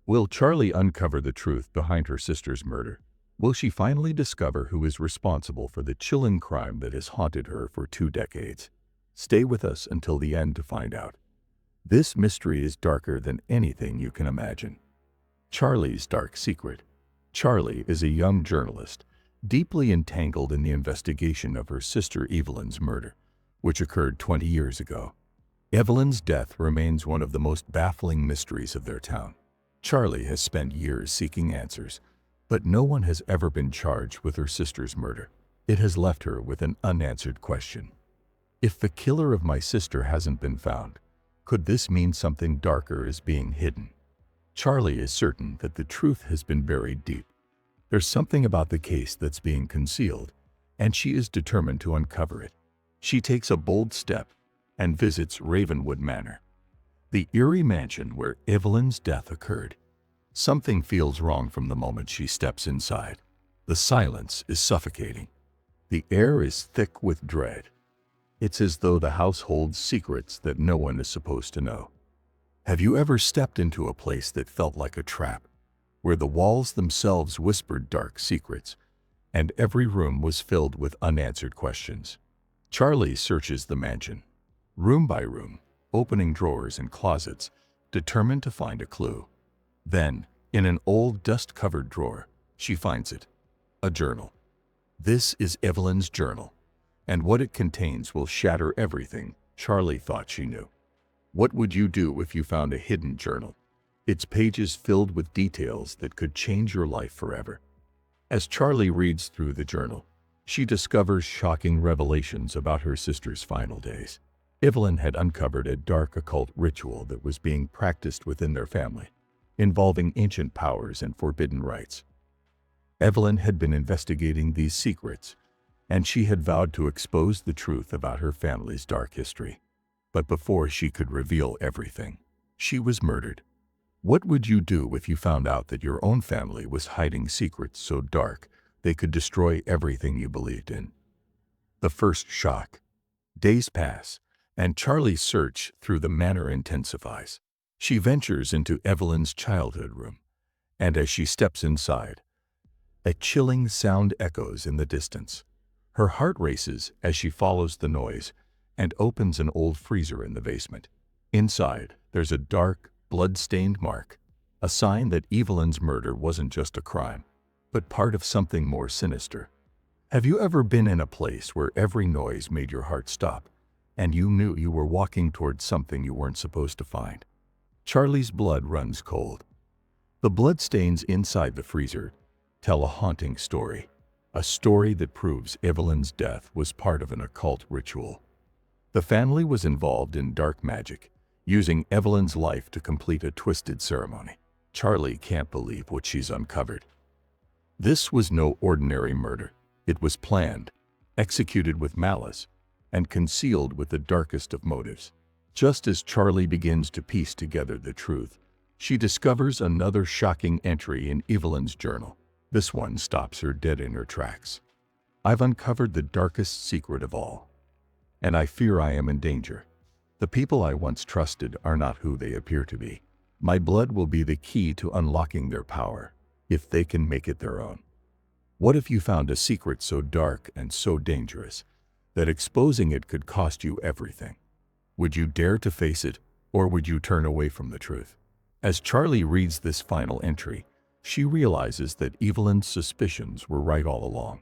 Will Charlie uncover the truth behind her sister's murder? Will she finally discover who is responsible for the chilling crime that has haunted her for 2 decades? Stay with us until the end to find out. This mystery is darker than anything you can imagine. Charlie's dark secret. Charlie is a young journalist, deeply entangled in the investigation of her sister Evelyn's murder, which occurred 20 years ago. Evelyn's death remains one of the most baffling mysteries of their town. Charlie has spent years seeking answers, but no one has ever been charged with her sister's murder. It has left her with an unanswered question. If the killer of my sister hasn't been found, could this mean something darker is being hidden? Charlie is certain that the truth has been buried deep. There's something about the case that's being concealed, and she is determined to uncover it. She takes a bold step and visits Ravenwood Manor, the eerie mansion where Evelyn's death occurred. Something feels wrong from the moment she steps inside. The silence is suffocating. The air is thick with dread. It's as though the house holds secrets that no one is supposed to know. Have you ever stepped into a place that felt like a trap, where the walls themselves whispered dark secrets, and every room was filled with unanswered questions? Charlie searches the mansion, room by room, opening drawers and closets, determined to find a clue. Then, in an old dust-covered drawer, she finds it. A journal. This is Evelyn's journal, and what it contains will shatter everything Charlie thought she knew. What would you do if you found a hidden journal? Its pages filled with details that could change your life forever. As Charlie reads through the journal, she discovers shocking revelations about her sister's final days. Evelyn had uncovered a dark occult ritual that was being practiced within their family, involving ancient powers and forbidden rites. Evelyn had been investigating these secrets, and she had vowed to expose the truth about her family's dark history. But before she could reveal everything, she was murdered. What would you do if you found out that your own family was hiding secrets so dark they could destroy everything you believed in? The first shock. Days pass, and Charlie's search through the manor intensifies. She ventures into Evelyn's childhood room, and as she steps inside, a chilling sound echoes in the distance. Her heart races as she follows the noise and opens an old freezer in the basement. Inside, there's a dark, blood-stained mark, a sign that Evelyn's murder wasn't just a crime, but part of something more sinister. Have you ever been in a place where every noise made your heart stop, and you knew you were walking towards something you weren't supposed to find? Charlie's blood runs cold. The bloodstains inside the freezer tell a haunting story, a story that proves Evelyn's death was part of an occult ritual. The family was involved in dark magic, using Evelyn's life to complete a twisted ceremony. Charlie can't believe what she's uncovered. This was no ordinary murder. It was planned, executed with malice, and concealed with the darkest of motives. Just as Charlie begins to piece together the truth, she discovers another shocking entry in Evelyn's journal. This one stops her dead in her tracks. I've uncovered the darkest secret of all, and I fear I am in danger. The people I once trusted are not who they appear to be. My blood will be the key to unlocking their power, if they can make it their own. What if you found a secret so dark and so dangerous that exposing it could cost you everything? Would you dare to face it, or would you turn away from the truth? As Charlie reads this final entry, she realizes that Evelyn's suspicions were right all along.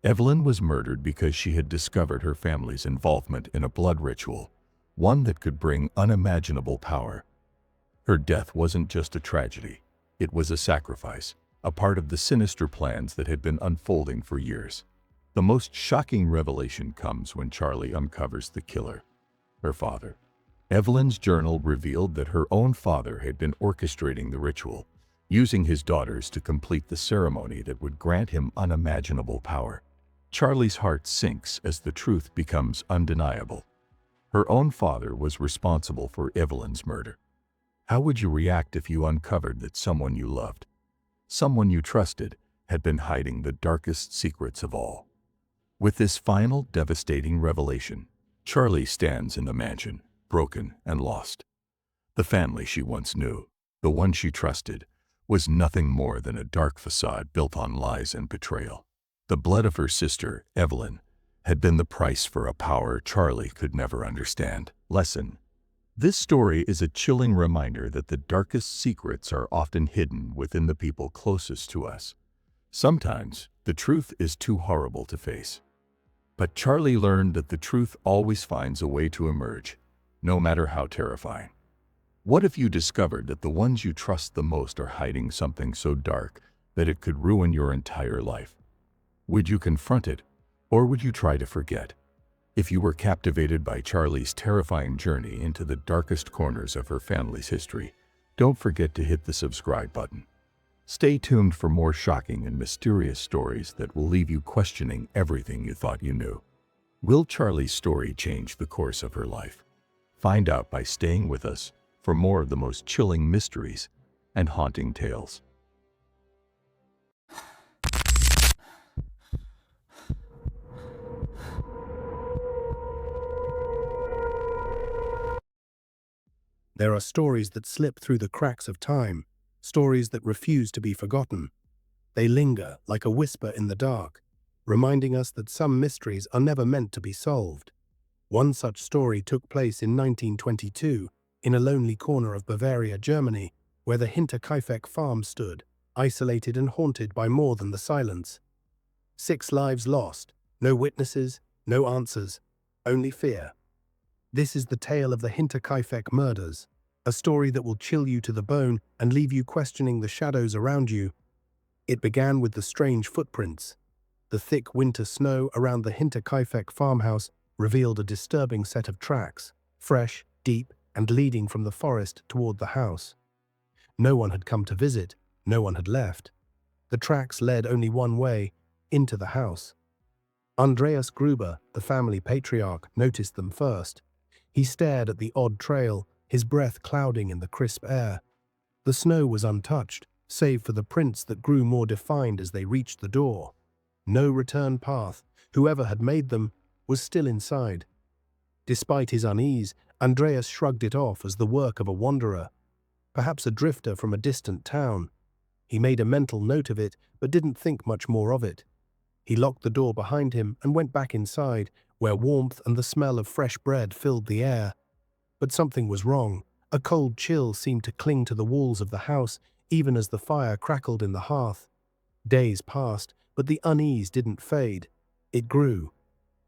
Evelyn was murdered because she had discovered her family's involvement in a blood ritual, one that could bring unimaginable power. Her death wasn't just a tragedy, it was a sacrifice, a part of the sinister plans that had been unfolding for years. The most shocking revelation comes when Charlie uncovers the killer, her father. Evelyn's journal revealed that her own father had been orchestrating the ritual, using his daughters to complete the ceremony that would grant him unimaginable power. Charlie's heart sinks as the truth becomes undeniable. Her own father was responsible for Evelyn's murder. How would you react if you uncovered that someone you loved, someone you trusted, had been hiding the darkest secrets of all? With this final devastating revelation, Charlie stands in the mansion, broken and lost. The family she once knew, the one she trusted, was nothing more than a dark facade built on lies and betrayal. The blood of her sister, Evelyn, had been the price for a power Charlie could never understand. Lesson: this story is a chilling reminder that the darkest secrets are often hidden within the people closest to us. Sometimes, the truth is too horrible to face. But Charlie learned that the truth always finds a way to emerge, no matter how terrifying. What if you discovered that the ones you trust the most are hiding something so dark that it could ruin your entire life? Would you confront it, or would you try to forget? If you were captivated by Charlie's terrifying journey into the darkest corners of her family's history, don't forget to hit the subscribe button. Stay tuned for more shocking and mysterious stories that will leave you questioning everything you thought you knew. Will Charlie's story change the course of her life? Find out by staying with us for more of the most chilling mysteries and haunting tales. There are stories that slip through the cracks of time, stories that refuse to be forgotten. They linger like a whisper in the dark, reminding us that some mysteries are never meant to be solved. One such story took place in 1922, in a lonely corner of Bavaria, Germany, where the Hinterkaifeck farm stood, isolated and haunted by more than the silence. 6 lives lost, no witnesses, no answers, only fear. This is the tale of the Hinterkaifeck murders, a story that will chill you to the bone and leave you questioning the shadows around you. It began with the strange footprints. The thick winter snow around the Hinterkaifeck farmhouse revealed a disturbing set of tracks, fresh, deep, and leading from the forest toward the house. No one had come to visit, no one had left. The tracks led only one way, into the house. Andreas Gruber, the family patriarch, noticed them first. He stared at the odd trail, his breath clouding in the crisp air. The snow was untouched, save for the prints that grew more defined as they reached the door. No return path. Whoever had made them was still inside. Despite his unease, Andreas shrugged it off as the work of a wanderer, perhaps a drifter from a distant town. He made a mental note of it, but didn't think much more of it. He locked the door behind him and went back inside, where warmth and the smell of fresh bread filled the air. But something was wrong. A cold chill seemed to cling to the walls of the house, even as the fire crackled in the hearth. Days passed, but the unease didn't fade. It grew.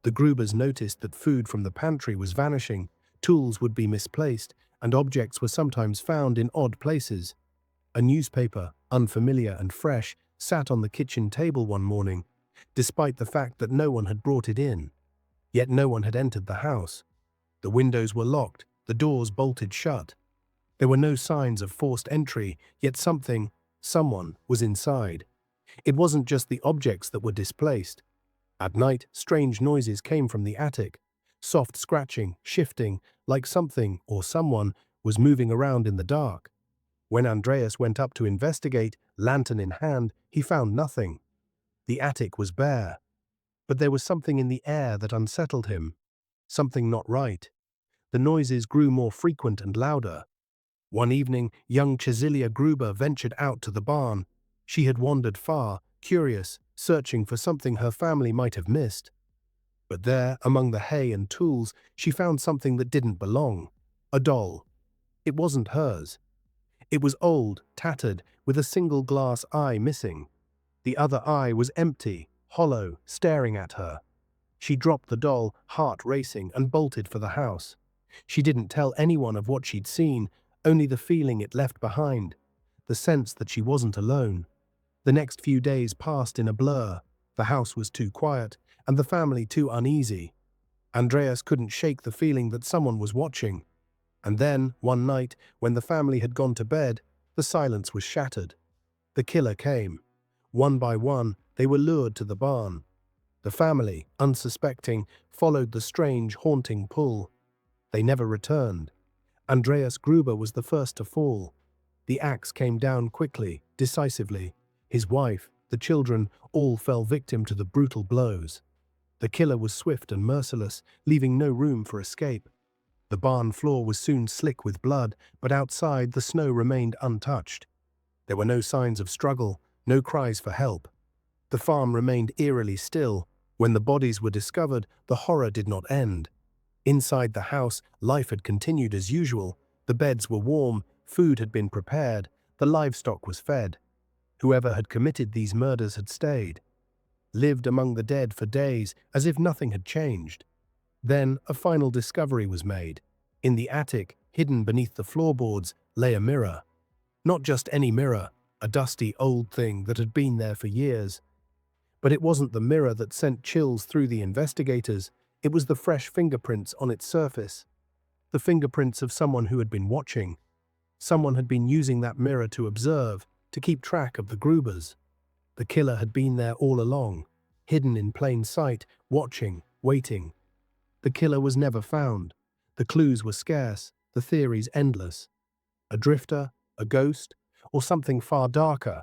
The Grubers noticed that food from the pantry was vanishing, tools would be misplaced, and objects were sometimes found in odd places. A newspaper, unfamiliar and fresh, sat on the kitchen table one morning, despite the fact that no one had brought it in. Yet no one had entered the house. The windows were locked, the doors bolted shut. There were no signs of forced entry, yet someone was inside. It wasn't just the objects that were displaced. At night, strange noises came from the attic. Soft scratching, shifting, like something or someone was moving around in the dark. When Andreas went up to investigate, lantern in hand, he found nothing. The attic was bare. But there was something in the air that unsettled him. Something not right. The noises grew more frequent and louder. One evening, young Cecilia Gruber ventured out to the barn. She had wandered far, curious, searching for something her family might have missed. But there, among the hay and tools, she found something that didn't belong. A doll. It wasn't hers. It was old, tattered, with a single glass eye missing. The other eye was empty, hollow, staring at her. She dropped the doll, heart racing, and bolted for the house. She didn't tell anyone of what she'd seen, only the feeling it left behind, the sense that she wasn't alone. The next few days passed in a blur. The house was too quiet, and the family too uneasy. Andreas couldn't shake the feeling that someone was watching. And then, one night, when the family had gone to bed, the silence was shattered. The killer came. One by one, they were lured to the barn. The family, unsuspecting, followed the strange, haunting pull. They never returned. Andreas Gruber was the first to fall. The axe came down quickly, decisively. His wife, the children, all fell victim to the brutal blows. The killer was swift and merciless, leaving no room for escape. The barn floor was soon slick with blood, but outside the snow remained untouched. There were no signs of struggle, no cries for help. The farm remained eerily still. When the bodies were discovered, the horror did not end. Inside the house, life had continued as usual. The beds were warm, food had been prepared, the livestock was fed. Whoever had committed these murders had stayed, lived among the dead for days, as if nothing had changed. Then a final discovery was made. In the attic, hidden beneath the floorboards, lay a mirror. Not just any mirror, a dusty old thing that had been there for years. But it wasn't the mirror that sent chills through the investigators, it was the fresh fingerprints on its surface. The fingerprints of someone who had been watching. Someone had been using that mirror to observe, to keep track of the Grubers. The killer had been there all along, hidden in plain sight, watching, waiting. The killer was never found. The clues were scarce, the theories endless. A drifter, a ghost, or something far darker.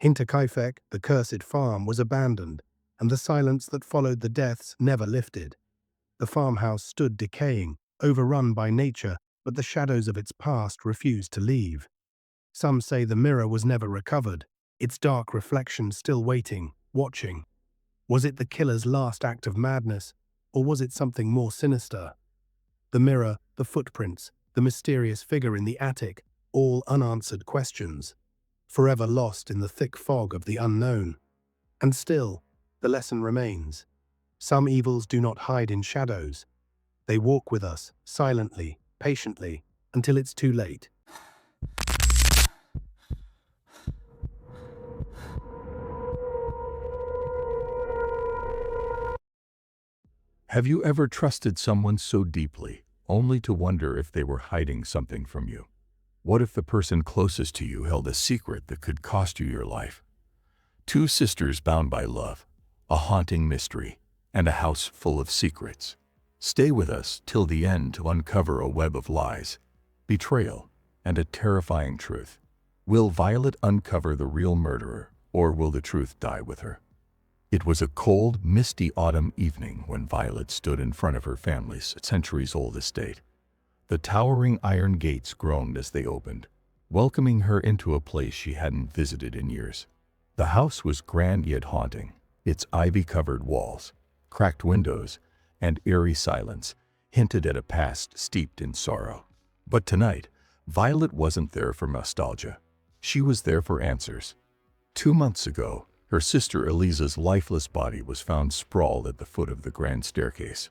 Hinterkaifeck, the cursed farm, was abandoned, and the silence that followed the deaths never lifted. The farmhouse stood decaying, overrun by nature, but the shadows of its past refused to leave. Some say the mirror was never recovered, its dark reflection still waiting, watching. Was it the killer's last act of madness, or was it something more sinister? The mirror, the footprints, the mysterious figure in the attic, all unanswered questions, forever lost in the thick fog of the unknown. And still, the lesson remains. Some evils do not hide in shadows. They walk with us, silently, patiently, until it's too late. Have you ever trusted someone so deeply, only to wonder if they were hiding something from you? What if the person closest to you held a secret that could cost you your life? Two sisters bound by love, a haunting mystery, and a house full of secrets. Stay with us till the end to uncover a web of lies, betrayal, and a terrifying truth. Will Violet uncover the real murderer, or will the truth die with her? It was a cold, misty autumn evening when Violet stood in front of her family's centuries-old estate. The towering iron gates groaned as they opened, welcoming her into a place she hadn't visited in years. The house was grand yet haunting, its ivy-covered walls, cracked windows, and eerie silence hinted at a past steeped in sorrow. But tonight, Violet wasn't there for nostalgia. She was there for answers. 2 months ago, her sister Elisa's lifeless body was found sprawled at the foot of the grand staircase.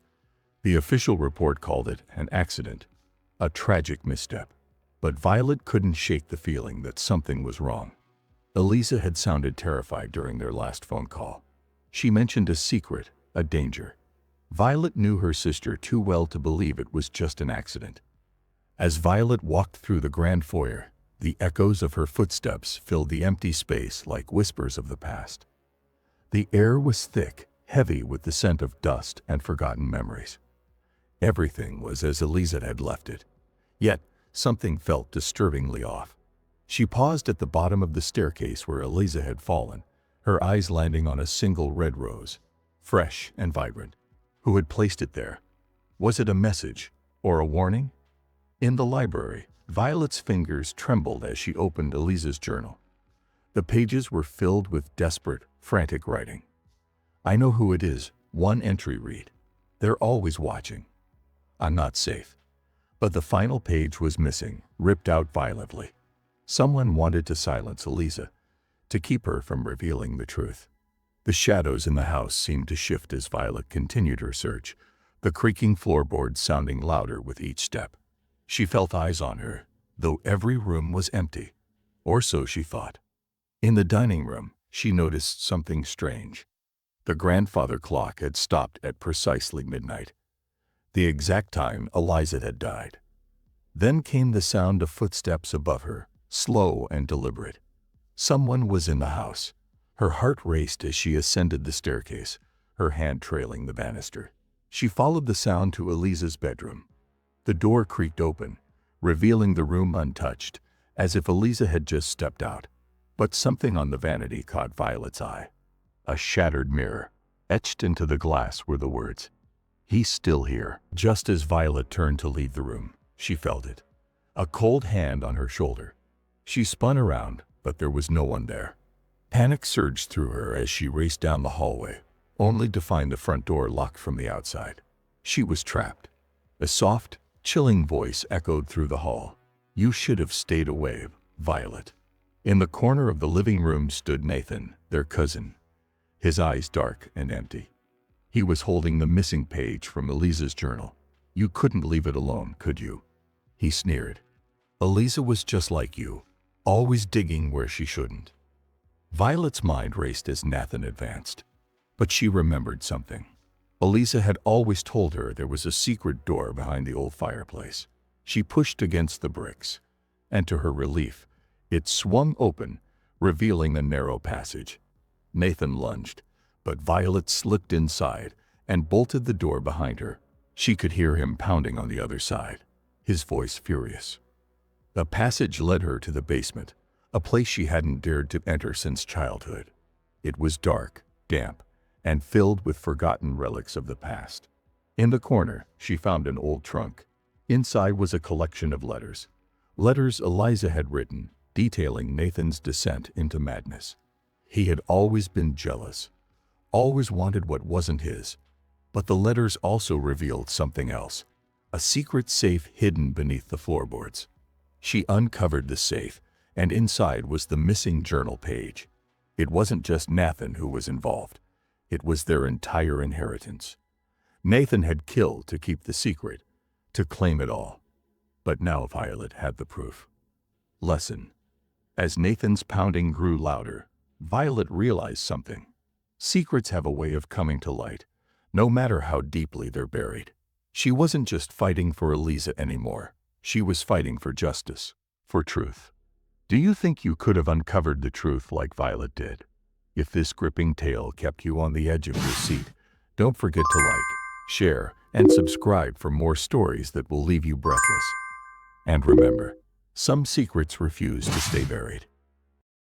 The official report called it an accident, a tragic misstep. But Violet couldn't shake the feeling that something was wrong. Elisa had sounded terrified during their last phone call. She mentioned a secret, a danger. Violet knew her sister too well to believe it was just an accident. As Violet walked through the grand foyer, the echoes of her footsteps filled the empty space like whispers of the past. The air was thick, heavy with the scent of dust and forgotten memories. Everything was as Elisa had left it. Yet, something felt disturbingly off. She paused at the bottom of the staircase where Elisa had fallen, her eyes landing on a single red rose, fresh and vibrant. Who had placed it there? Was it a message or a warning? In the library, Violet's fingers trembled as she opened Elisa's journal. The pages were filled with desperate, frantic writing. "I know who it is," one entry read. "They're always watching. I'm not safe." But the final page was missing, ripped out violently. Someone wanted to silence Elisa, to keep her from revealing the truth. The shadows in the house seemed to shift as Violet continued her search, the creaking floorboards sounding louder with each step. She felt eyes on her, though every room was empty. Or so she thought. In the dining room, she noticed something strange. The grandfather clock had stopped at precisely midnight, the exact time Eliza had died. Then came the sound of footsteps above her, slow and deliberate. Someone was in the house. Her heart raced as she ascended the staircase, her hand trailing the banister. She followed the sound to Elisa's bedroom. The door creaked open, revealing the room untouched, as if Eliza had just stepped out. But something on the vanity caught Violet's eye. A shattered mirror. Etched into the glass were the words, "He's still here." Just as Violet turned to leave the room, she felt it. A cold hand on her shoulder. She spun around, but there was no one there. Panic surged through her as she raced down the hallway, only to find the front door locked from the outside. She was trapped. A soft, chilling voice echoed through the hall. "You should have stayed away, Violet." In the corner of the living room stood Nathan, their cousin, his eyes dark and empty. He was holding the missing page from Eliza's journal. "You couldn't leave it alone, could you?" he sneered. "Eliza was just like you, always digging where she shouldn't." Violet's mind raced as Nathan advanced. But she remembered something. Eliza had always told her there was a secret door behind the old fireplace. She pushed against the bricks, and to her relief, it swung open, revealing a narrow passage. Nathan lunged, but Violet slipped inside and bolted the door behind her. She could hear him pounding on the other side, his voice furious. The passage led her to the basement, a place she hadn't dared to enter since childhood. It was dark, damp, and filled with forgotten relics of the past. In the corner, she found an old trunk. Inside was a collection of letters. Letters Eliza had written, detailing Nathan's descent into madness. He had always been jealous, always wanted what wasn't his. But the letters also revealed something else, a secret safe hidden beneath the floorboards. She uncovered the safe, and inside was the missing journal page. It wasn't just Nathan who was involved. It was their entire inheritance. Nathan had killed to keep the secret, to claim it all. But now Violet had the proof. Lesson. As Nathan's pounding grew louder, Violet realized something. Secrets have a way of coming to light, no matter how deeply they're buried. She wasn't just fighting for Eliza anymore. She was fighting for justice, for truth. Do you think you could have uncovered the truth like Violet did? If this gripping tale kept you on the edge of your seat, don't forget to like, share, and subscribe for more stories that will leave you breathless. And remember, some secrets refuse to stay buried.